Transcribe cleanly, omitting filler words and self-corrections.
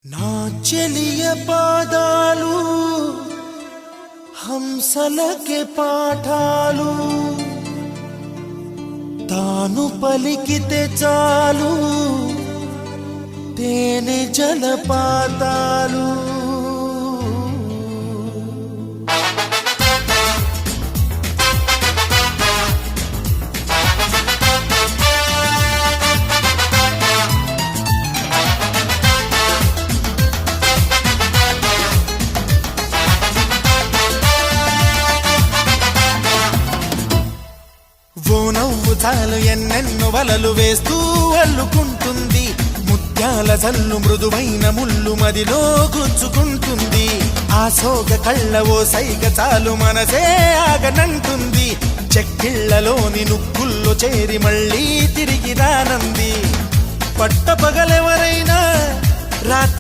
నా చెలియ పాదాలు హంసలకే పాఠాలు తాను పలికితే చాలు తేనె జలపాతాలు ఓ నవ్వు చాలు ఎన్నెన్నో వలలు వేస్తూ అల్లుకుంటుంది ముత్యాల జల్లు మృదువైన ముళ్ళు మదిలో గుచ్చుకుంటుంది ఆ సోగ కళ్ళ ఓ సైగ చాలు మనసే ఆగనంటుంది చెక్కిళ్లలోని నుక్కుల్లో చేరి మళ్ళీ తిరిగి రానంది పట్టపగలెవరైనా రాత్రి